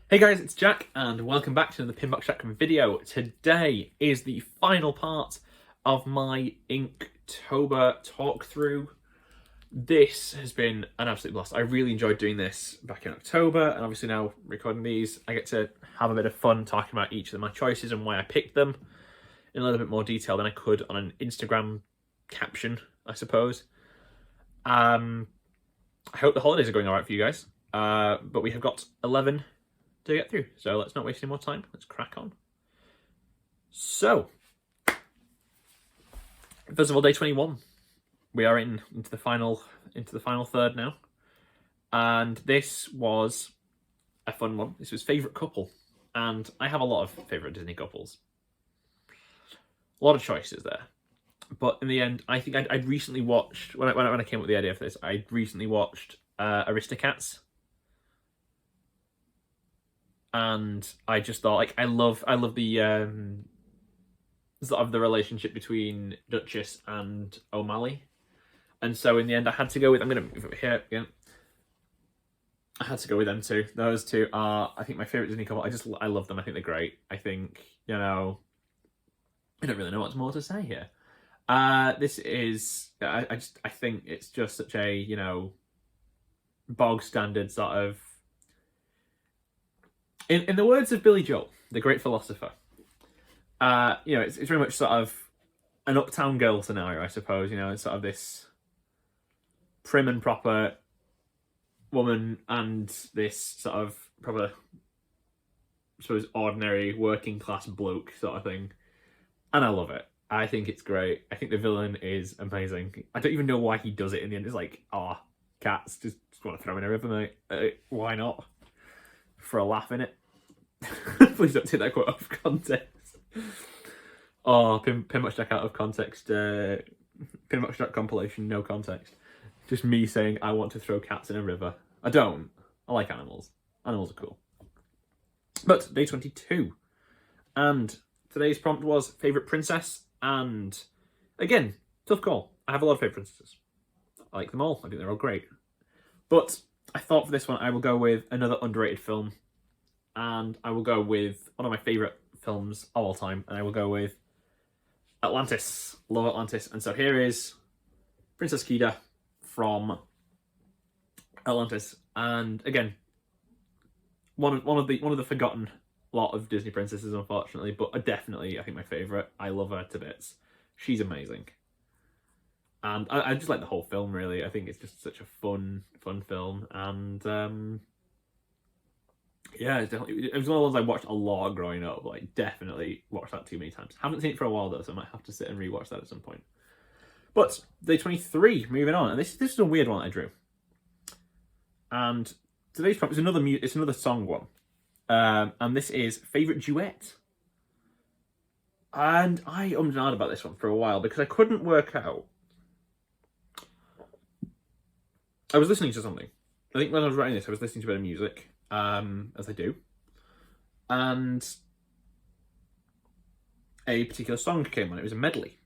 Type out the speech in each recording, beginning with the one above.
Hey guys, it's Jack, and welcome back to another Pinbox Jack video. Today is the final part of my Inktober talk through. This has been an absolute blast. I really enjoyed doing this back in October, and obviously now recording these, I get to have a bit of fun talking about each of my choices and why I picked them in a little bit more detail than I could on an Instagram caption, I suppose. I hope the holidays are going alright for you guys, but we have got 11 to get through, so let's not waste any more time. Let's crack on. So, first of all, day 21. We are into the final third now, and this was a fun one. This was favourite couple, and I have a lot of favourite Disney couples. A lot of choices there, but in the end, I think I'd recently watched when I came up with the idea for this. I recently watched Aristocats. And I just thought, like, I love the sort of the relationship between Duchess and O'Malley, and so in the end I had to go with, I'm gonna move over here again. I had to go with them two. Those two are, I think, my favorite Disney couple. I love them. I think they're great. I think, you know, I don't really know what's more to say here. This is, I think it's just such a, you know, bog standard sort of. In the words of Billy Joel, the great philosopher, you know, it's very much sort of an uptown girl scenario, I suppose. You know, it's sort of this prim and proper woman and this sort of proper, I suppose, ordinary working class bloke sort of thing. And I love it. I think it's great. I think the villain is amazing. I don't even know why he does it in the end. It's like, cats, just want to throw in a river, mate. Why not? For a laugh in it. Please don't take that quote out of context. Pinbox Jack out of context. Pinbox Jack compilation, no context. Just me saying I want to throw cats in a river. I don't. I like animals. Animals are cool. But day 22. And today's prompt was favourite princess. And again, tough call. I have a lot of favourite princesses. I like them all. I think they're all great. But I thought for this one I will go with another underrated film, and I will go with one of my favourite films of all time, and I will go with Atlantis. Love Atlantis. And so here is Princess Kida from Atlantis, and again, one of the forgotten lot of Disney princesses, unfortunately, but definitely I think my favourite. I love her to bits. She's amazing. And I just like the whole film, really. I think it's just such a fun film. And yeah, it was one of those I watched a lot growing up. Like, definitely watched that too many times. Haven't seen it for a while, though, so I might have to sit and rewatch that at some point. But day 23, moving on. And this is a weird one I drew. And today's prompt is another song one. And this is favourite duet. And I ummed and ahed about this one for a while because I couldn't work out. I was listening to something. I think when I was writing this, I was listening to a bit of music, as I do. And a particular song came on. It was a medley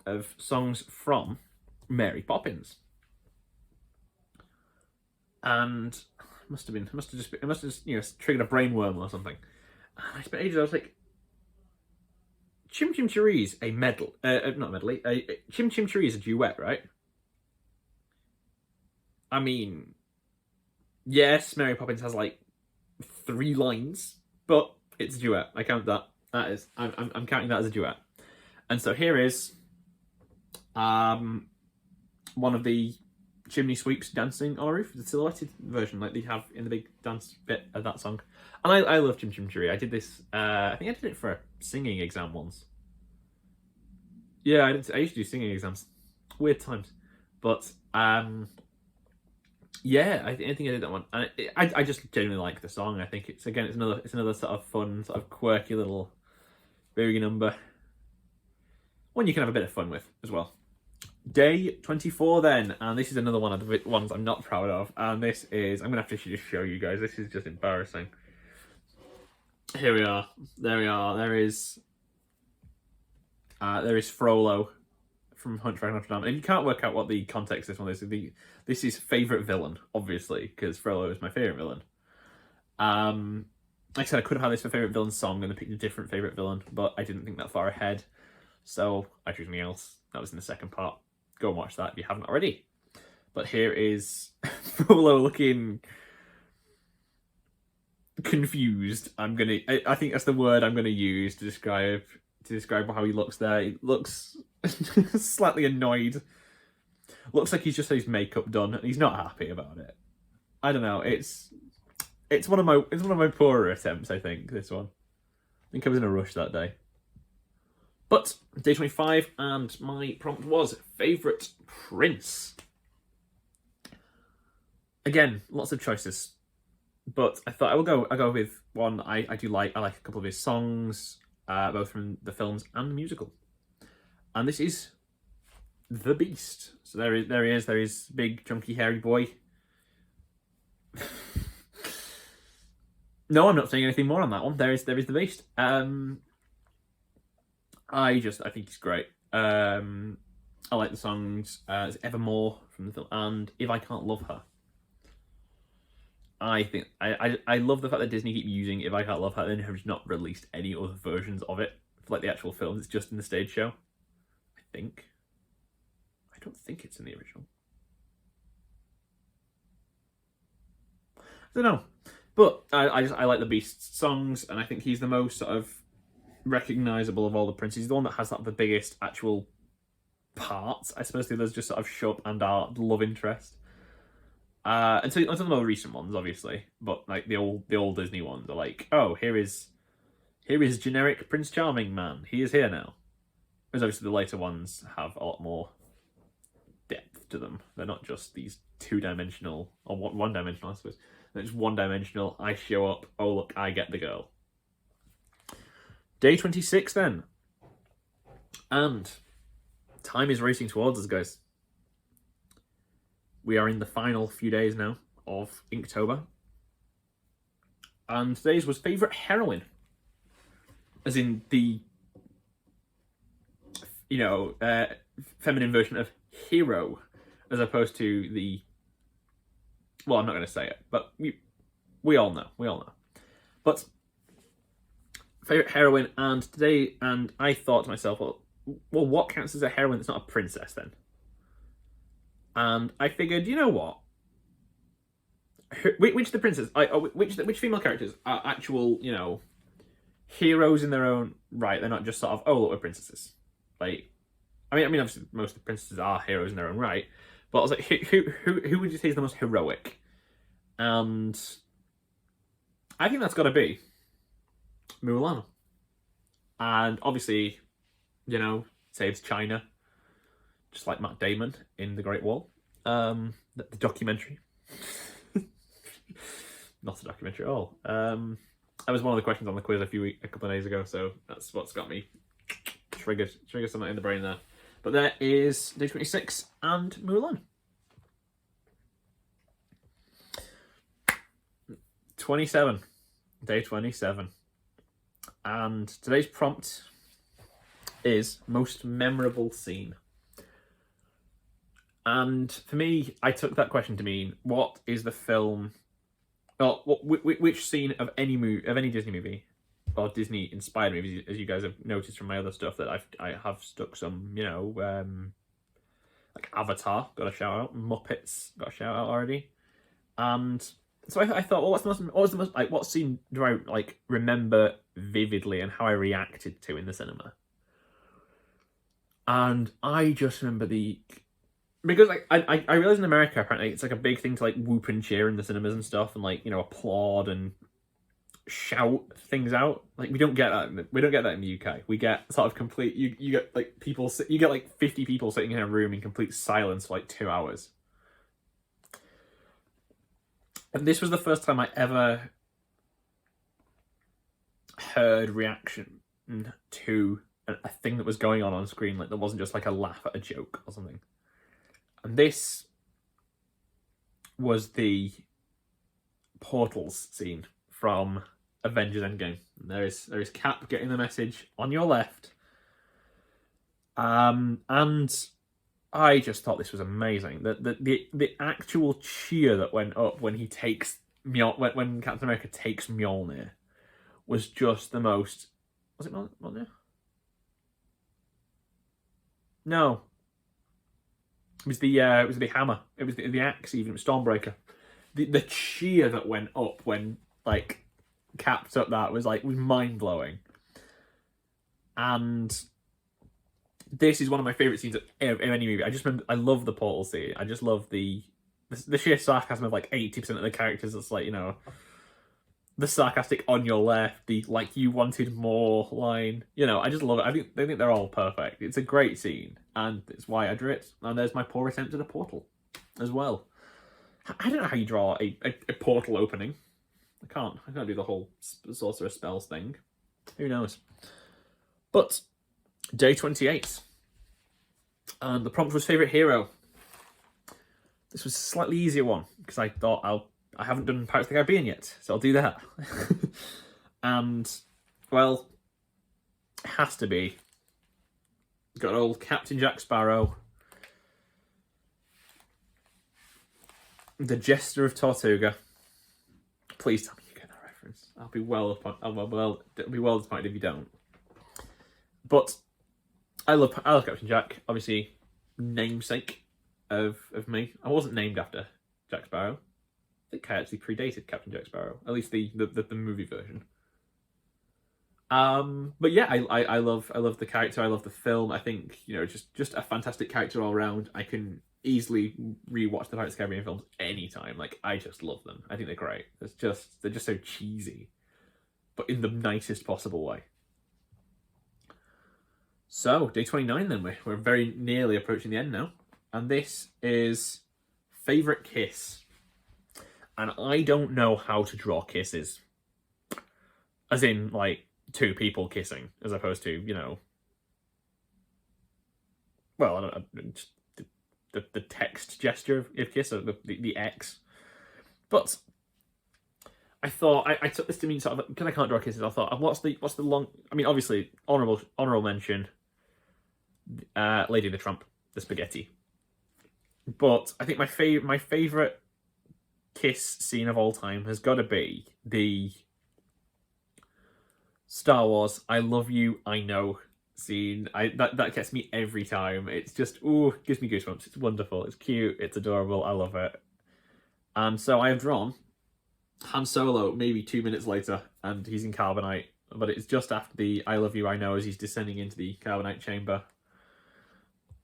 of songs from Mary Poppins. And it must have just, you know, triggered a brain worm or something. And I spent ages, I was like, Chim Chim Cherie's a medley, not a medley, Chim Chim Cheree is a duet, right? I mean, yes, Mary Poppins has like 3 lines, but it's a duet. I count that. I'm counting that as a duet. And so here is one of the chimney sweeps dancing on a roof, the silhouetted version like they have in the big dance bit of that song. And I love Chim Chim Cheree. I did this, I think I did it for a singing exam once. Yeah, I used to do singing exams. Weird times. But yeah, I think I did that one, and I just genuinely like the song. I think it's another sort of fun, sort of quirky little boogie number, one you can have a bit of fun with as well. Day 24 then, and this is another one of the ones I'm not proud of, and this is, I'm gonna have to just show you guys. This is just embarrassing. Here we are. There we are. There is Frollo from Hunchback of Notre Dame. And you can't work out what the context of this one is. This is favourite villain, obviously, because Frollo is my favourite villain. like I said, I could have had this for favourite villain song and then picked a different favourite villain, but I didn't think that far ahead. So I chose something else. That was in the second part. Go and watch that if you haven't already. But here is Frollo looking confused. I think that's the word I'm gonna use to describe how he looks there. He looks slightly annoyed. Looks like he's just had his makeup done and he's not happy about it. I don't know. It's one of my poorer attempts, I think, this one. I think I was in a rush that day. But day 25, and my prompt was favourite prince. Again, lots of choices. But I thought I'll go with one I do like. I like a couple of his songs, both from the films and the musical. And this is the Beast. So there he is, big, chunky, hairy boy. No, I'm not saying anything more on that one. There is the Beast. I think he's great. I like the songs. Evermore from the film, and If I Can't Love Her. I think I love the fact that Disney keep using If I Can't Love Her and have not released any other versions of it for like the actual films. It's just in the stage show. I don't think it's in the original. I don't know. But I like the Beast's songs, and I think he's the most sort of recognisable of all the princes. He's the one that has the biggest actual parts. I suppose the others just sort of show up and are love interest. Until the more recent ones, obviously, but like the old Disney ones are like, oh, here is generic Prince Charming man. He is here now. Whereas obviously the later ones have a lot more depth to them. They're not just these two-dimensional or one-dimensional, I suppose. They're just one-dimensional. I show up. Oh look, I get the girl. Day 26 then, and time is racing towards us, guys. We are in the final few days now of Inktober. And today's was favourite heroine. As in the, feminine version of hero. As opposed to the, well, I'm not going to say it, but we all know. But favourite heroine, and I thought to myself, well, what counts as a heroine that's not a princess then? And I figured, you know what? Which of the princes, which female characters are actual, heroes in their own right? They're not just sort of, oh, look, we're princesses. Like, I mean, obviously most of the princesses are heroes in their own right, but I was like, who would you say is the most heroic? And I think that's got to be Mulan. And obviously, saves China. Just like Matt Damon in The Great Wall. The documentary. Not a documentary at all. That was one of the questions on the quiz a couple of days ago, so that's what's got me triggered something in the brain there. But there is day 26 and Mulan. 27. Day 27. And today's prompt is most memorable scene. And for me, I took that question to mean, what is the film, or which scene of any Disney movie, or Disney inspired movies, as you guys have noticed from my other stuff, that I have stuck some, like Avatar, got a shout out, Muppets, got a shout out already, and so I thought, well, what scene do I remember vividly and how I reacted to in the cinema? And I just remember because I realize in America apparently it's like a big thing to whoop and cheer in the cinemas and stuff, and applaud and shout things out. We don't get that. We don't get that in the UK. We get sort of complete. You get people. You get 50 people sitting in a room in complete silence for 2 hours. And this was the first time I ever heard reaction to a thing that was going on screen. There wasn't just a laugh at a joke or something. And this was the portals scene from Avengers Endgame. There is Cap getting the message on your left. And I just thought this was amazing. The actual cheer that went up when he takes when Captain America takes Mjolnir. was just the most. Was it Mjolnir? No. It was the hammer. It was the axe. Even Stormbreaker. The cheer that went up when like Cap took that was mind blowing. And this is one of my favorite scenes of any movie. I love the portal scene. I just love the sheer sarcasm of 80% of the characters. It's the sarcastic on your left, the you wanted more line. I just love it. I think they're all perfect. It's a great scene, and it's why I drew it. And there's my poor attempt at a portal as well. I don't know how you draw a portal opening. I can't do the whole sorcerer spells thing. Who knows? But day 28. And the prompt was favourite hero. This was a slightly easier one, because I thought I haven't done Pirates of the Caribbean yet, so I'll do that. And, well, it has to be. Got old Captain Jack Sparrow. The Jester of Tortuga. Please tell me you get that reference. I'll be well disappointed if you don't. But I love Captain Jack. Obviously, namesake of me. I wasn't named after Jack Sparrow. I think I actually predated Captain Jack Sparrow. At least the movie version. But yeah, I love the character. I love the film. I think just a fantastic character all around. I can easily rewatch the Pirates of the Caribbean films anytime. I just love them. I think they're great. They're just so cheesy, but in the nicest possible way. So, day 29 then, we're very nearly approaching the end now. And this is favourite kiss. And I don't know how to draw kisses. As in, two people kissing, as opposed to, well, I don't know, just the text gesture of kiss, or the X. But I thought, I took this to mean sort of, because I can't draw kisses, I thought, what's the long, I mean, obviously, honourable mention, Lady and the Tramp, the spaghetti. But I think my favourite kiss scene of all time has got to be the Star Wars I love you, I know scene. That gets me every time. It's just, gives me goosebumps. It's wonderful. It's cute. It's adorable. I love it. And so I have drawn Han Solo maybe 2 minutes later, and he's in carbonite. But it's just after the I love you, I know, as he's descending into the carbonite chamber.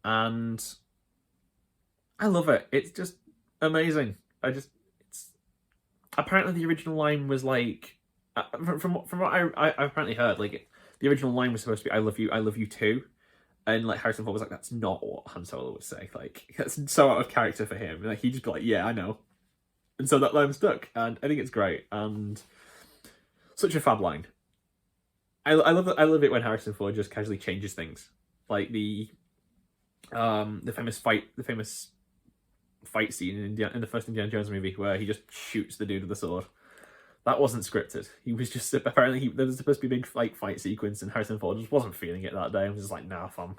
And I love it. It's just amazing. Apparently the original line was from what I apparently heard, the original line was supposed to be I love you too. And Harrison Ford was that's not what Han Solo would say. That's so out of character for him. He'd just be yeah, I know. And so that line stuck, and I think it's great, and such a fab line. I love it when Harrison Ford just casually changes things. The famous fight scene in the first Indiana Jones movie where he just shoots the dude with the sword. That wasn't scripted. He was just apparently there was supposed to be a big fight sequence, and Harrison Ford just wasn't feeling it that day. I was just nah, fam,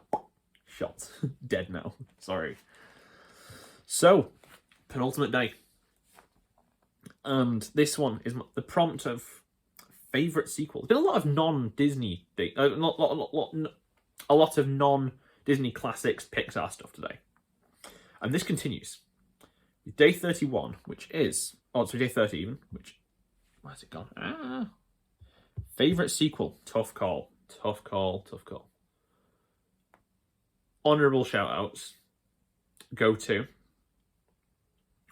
shot, dead now. Sorry. So, penultimate day, and this one is the prompt of favorite sequel. There's been a lot of non-Disney, a lot of non-Disney classics, Pixar stuff today, and this continues. Day 31, which is day 30 even, which. Where's it gone? Favourite sequel? Tough call. Honourable shout-outs go to,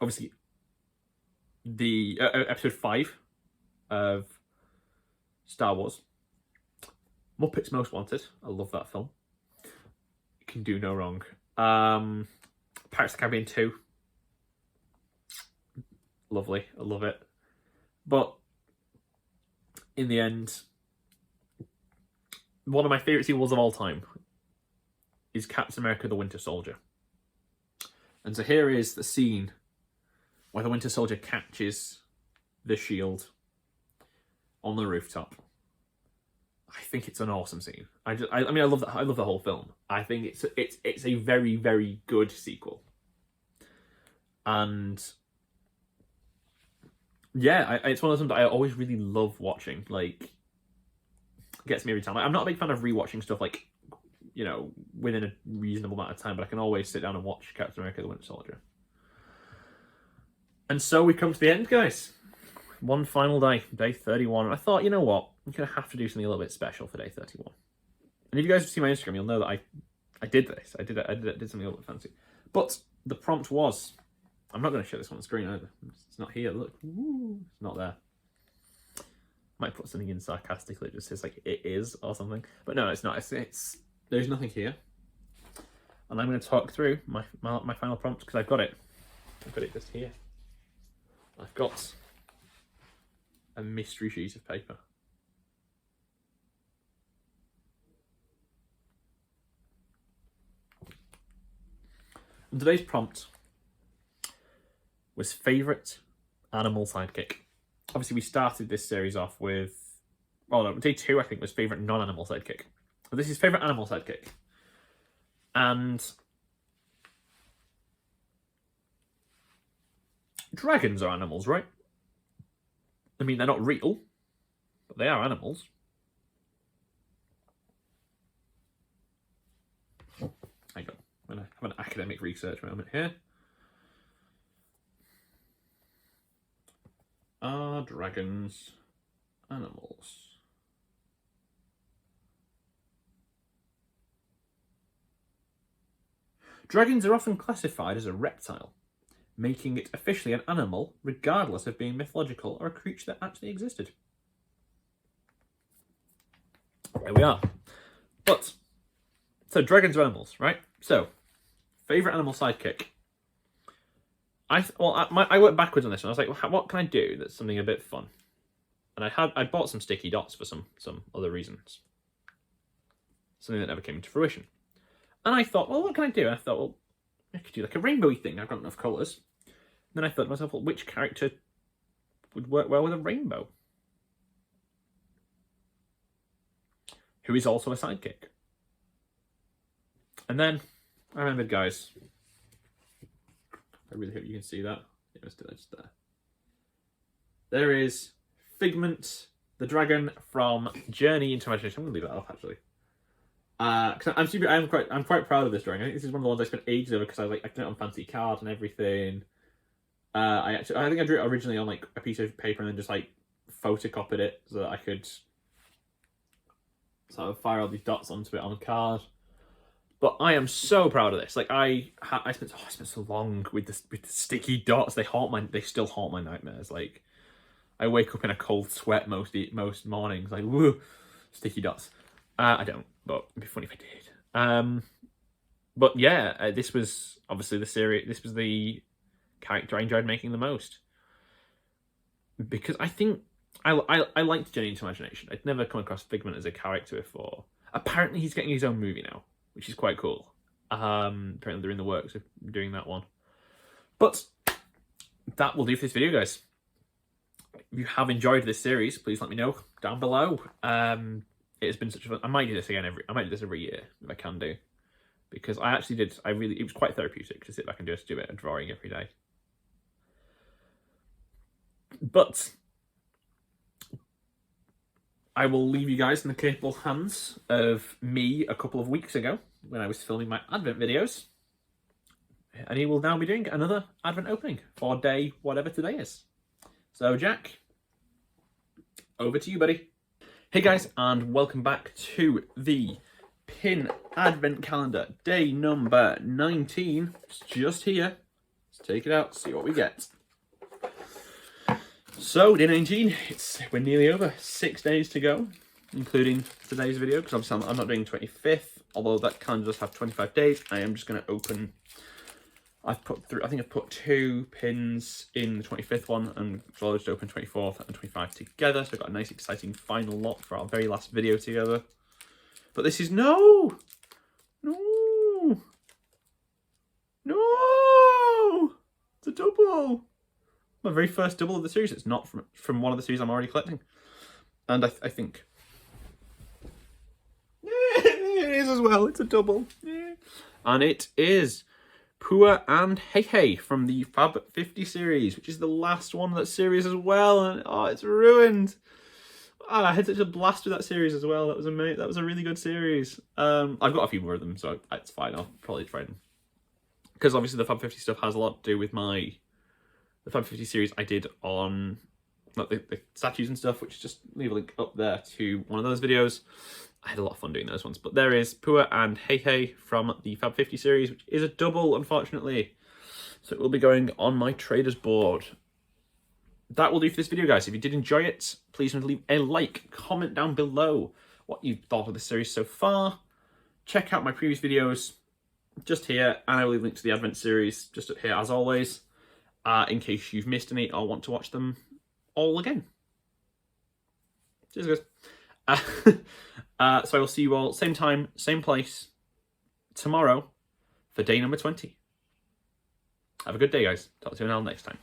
obviously, the episode 5 of Star Wars. Muppets Most Wanted. I love that film. It can do no wrong. Pirates of the Caribbean 2. Lovely. I love it. But in the end, one of my favourite sequels of all time is Captain America the Winter Soldier. And so here is the scene where the Winter Soldier catches the shield on the rooftop. I think it's an awesome scene. I love that. I love the whole film. I think it's a very, very good sequel. And yeah, it's one of those that I always really love watching. gets me every time. Like, I'm not a big fan of rewatching stuff like, you know, within a reasonable amount of time, but I can always sit down and watch Captain America: The Winter Soldier. And so we come to the end, guys. One final day, day 31. And I thought, you know what? I'm going to have to do something a little bit special for day 31. And if you guys see my Instagram, you'll know that I did this. I did something a little bit fancy. But the prompt was, I'm not going to show this on the screen either. It's not here. Look, ooh, it's not there. Might put something in sarcastically. It just says like it is or something. But no, it's not. It's there's nothing here. And I'm going to talk through my final prompt because I've got it. I've got it just here. I've got a mystery sheet of paper. And today's prompt was favourite animal sidekick. Obviously, we started this series off with, well, no, day 2, I think, was favourite non-animal sidekick. But this is favourite animal sidekick. And dragons are animals, right? I mean, they're not real, but they are animals. Hang on, I'm going to have an academic research moment here. Are dragons animals? Dragons are often classified as a reptile, making it officially an animal regardless of being mythological or a creature that actually existed. There we are. But, so dragons are animals, right? So, favourite animal sidekick. I went backwards on this one. I was like, what can I do that's something a bit fun? And I bought some sticky dots for some other reasons. Something that never came into fruition. And I thought, well, what can I do? And I thought, well, I could do like a rainbowy thing. I've got enough colours. Then I thought to myself, well, which character would work well with a rainbow? Who is also a sidekick? And then I remembered, guys, I really hope you can see that. Yeah, it's just there. There is Figment, the dragon from Journey into Imagination. I'm going to leave that off, actually. Because I'm quite proud of this drawing. I think this is one of the ones I spent ages over because I did it on fancy cards and everything. I think I drew it originally on like a piece of paper and then just like photocopied it so that I could sort of fire all these dots onto it on a card. But I am so proud of this. Like I spent so long with the sticky dots. They still haunt my nightmares. Like I wake up in a cold sweat most mornings. Like woo, sticky dots. I don't, but it'd be funny if I did. But yeah, this was obviously the series. This was the character I enjoyed making the most because I think I liked Journey into Imagination. I'd never come across Figment as a character before. Apparently, he's getting his own movie now, which is quite cool. Apparently, they're in the works of doing that one. But that will do for this video, guys. If you have enjoyed this series, please let me know down below. It has been such a fun. I might do this again every year if I can do, because I actually did. It was quite therapeutic to sit back and just do a drawing every day. But I will leave you guys in the capable hands of me a couple of weeks ago when I was filming my Advent videos, and he will now be doing another Advent opening for day whatever today is. So Jack, over to you, buddy. Hey guys, and welcome back to the Pin Advent Calendar, day number 19. It's just here. Let's take it out, see what we get. So, day 19, we're nearly over. 6 days to go, including today's video, because obviously I'm not doing 25th, although that calendar does have 25 days. I am just going to open, I think I've put 2 pins in the 25th one, and so I'll just open 24th and 25 together, so I've got a nice exciting final lot for our very last video together. But this is, no! It's a double! My very first double of the series. It's not from one of the series I'm already collecting. And I think... it is as well, it's a double. Yeah. And it is Pua and Hey Hey from the Fab 50 series, which is the last one of that series as well. And oh, it's ruined. I had such a blast with that series as well. That was amazing. That was a really good series. I've got a few more of them, so it's fine. I'll probably try them. Because obviously the Fab 50 stuff has a lot to do with the Fab 50 series I did on like the statues and stuff, which just leave a link up there to one of those videos. I had a lot of fun doing those ones. But there is Pua and Hey Hey from the Fab 50 series, which is a double, unfortunately. So it will be going on my traders board. That will do for this video, guys. If you did enjoy it, please leave a like, comment down below what you thought of the series so far. Check out my previous videos just here, and I will leave links to the Advent series just up here as always, in case you've missed any or want to watch them all again. Cheers, guys. So I will see you all same time, same place tomorrow for day number 20. Have a good day, guys. Talk to you all next time.